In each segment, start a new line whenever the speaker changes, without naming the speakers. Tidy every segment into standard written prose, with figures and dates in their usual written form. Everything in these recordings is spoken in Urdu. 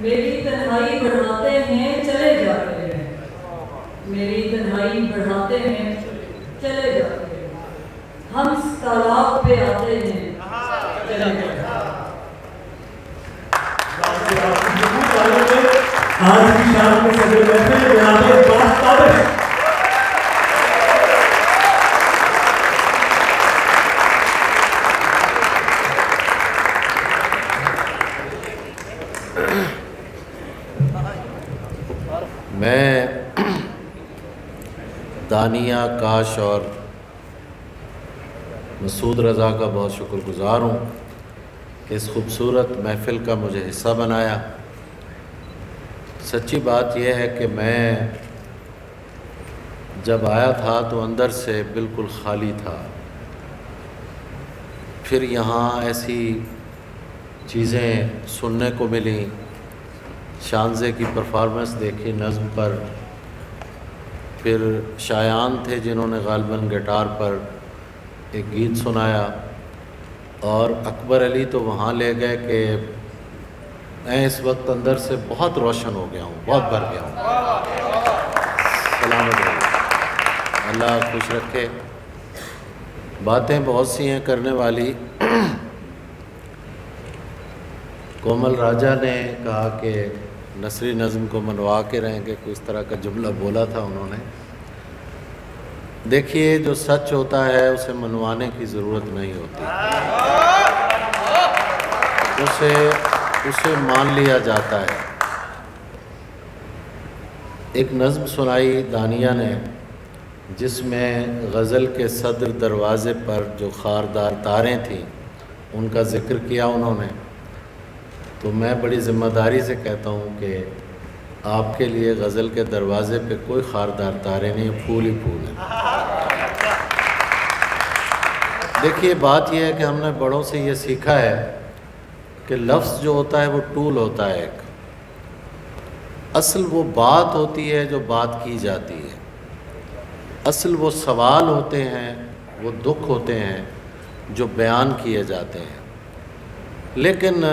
میری تنہائی بڑھاتے ہیں چلے جاتے ہیں، میری تنہائی بڑھاتے ہیں چلے جاتے ہیں، ہم تالاب پہ آتے ہیں چلے جاتے ہیں۔
آج کی شام میں صدر محفل جناب عباس تابش۔
میں دانیہ کاش اور مسعود رضا کا بہت شکر گزار ہوں کہ اس خوبصورت محفل کا مجھے حصہ بنایا۔ سچی بات یہ ہے کہ میں جب آیا تھا تو اندر سے بالکل خالی تھا، پھر یہاں ایسی چیزیں سننے کو ملیں، شانزے کی پرفارمنس دیکھی نظم پر، پھر شایان تھے جنہوں نے غالباً گٹار پر ایک گیت سنایا، اور اکبر علی تو وہاں لے گئے کہ میں اس وقت اندر سے بہت روشن ہو گیا ہوں، بہت بھر گیا ہوں۔ سلامت رہیے، اللہ خوش رکھے۔ باتیں بہت سی ہیں کرنے والی۔ کومل راجہ نے کہا کہ نثری نظم کو منوا کے رہیں گے، کوئی اس طرح کا جملہ بولا تھا انہوں نے۔ دیکھیے، جو سچ ہوتا ہے اسے منوانے کی ضرورت نہیں ہوتی، اسے مان لیا جاتا ہے۔ ایک نظم سنائی دانیہ نے جس میں غزل کے صدر دروازے پر جو خاردار تاریں تھیں ان کا ذکر کیا انہوں نے، تو میں بڑی ذمہ داری سے کہتا ہوں کہ آپ کے لیے غزل کے دروازے پہ کوئی خاردار تارے نہیں، پھول ہی پھول ہیں۔ دیکھیے، بات یہ ہے کہ ہم نے بڑوں سے یہ سیکھا ہے کہ لفظ جو ہوتا ہے وہ ٹول ہوتا ہے ایک، اصل وہ بات ہوتی ہے جو بات کی جاتی ہے، اصل وہ سوال ہوتے ہیں، وہ دکھ ہوتے ہیں جو بیان کیے جاتے ہیں۔ لیکن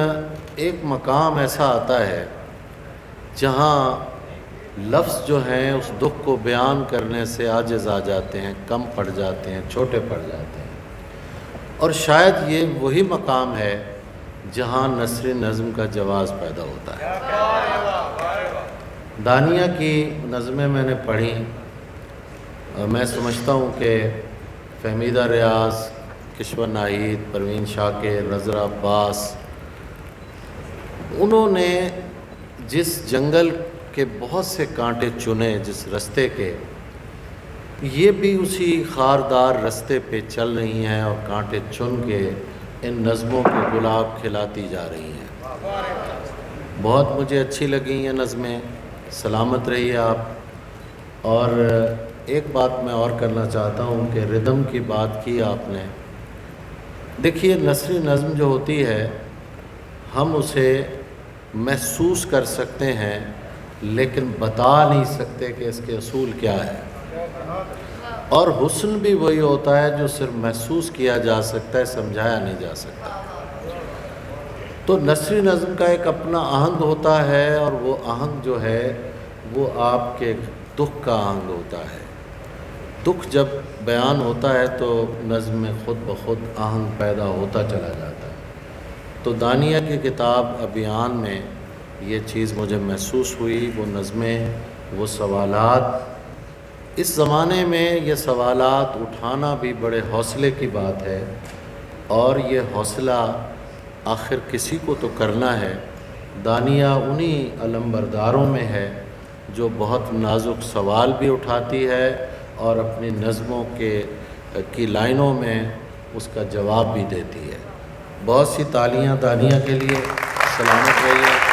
ایک مقام ایسا آتا ہے جہاں لفظ جو ہیں اس دکھ کو بیان کرنے سے عاجز آ جاتے ہیں، کم پڑ جاتے ہیں، چھوٹے پڑ جاتے ہیں، اور شاید یہ وہی مقام ہے جہاں نثری نظم کا جواز پیدا ہوتا ہے۔ دانیہ کی نظمیں میں نے پڑھی اور میں سمجھتا ہوں کہ فہمیدہ ریاض، کشور ناہید، پروین شاکر، نظرہ عباس، انہوں نے جس جنگل کے بہت سے کانٹے چنے، جس رستے کے، یہ بھی اسی خاردار رستے پہ چل رہی ہیں اور کانٹے چن کے ان نظموں کو گلاب کھلاتی جا رہی ہیں۔ بہت مجھے اچھی لگیں یہ نظمیں، سلامت رہیے آپ۔ اور ایک بات میں اور کرنا چاہتا ہوں کہ ردم کی بات کی آپ نے۔ دیکھیے، نثری نظم جو ہوتی ہے ہم اسے محسوس کر سکتے ہیں لیکن بتا نہیں سکتے کہ اس کے اصول کیا ہے، اور حسن بھی وہی ہوتا ہے جو صرف محسوس کیا جا سکتا ہے، سمجھایا نہیں جا سکتا۔ تو نثری نظم کا ایک اپنا آہنگ ہوتا ہے، اور وہ آہنگ جو ہے وہ آپ کے دکھ کا آہنگ ہوتا ہے۔ دکھ جب بیان ہوتا ہے تو نظم میں خود بخود آہنگ پیدا ہوتا چلا جاتا ہے۔ تو دانیہ کی کتاب ابیان میں یہ چیز مجھے محسوس ہوئی، وہ نظمیں، وہ سوالات۔ اس زمانے میں یہ سوالات اٹھانا بھی بڑے حوصلے کی بات ہے، اور یہ حوصلہ آخر کسی کو تو کرنا ہے۔ دانیہ انہی علمبرداروں میں ہے جو بہت نازک سوال بھی اٹھاتی ہے اور اپنی نظموں کی لائنوں میں اس کا جواب بھی دیتی ہے۔ بہت سی تالیاں دانیہ کے لیے، سلامت رہیے۔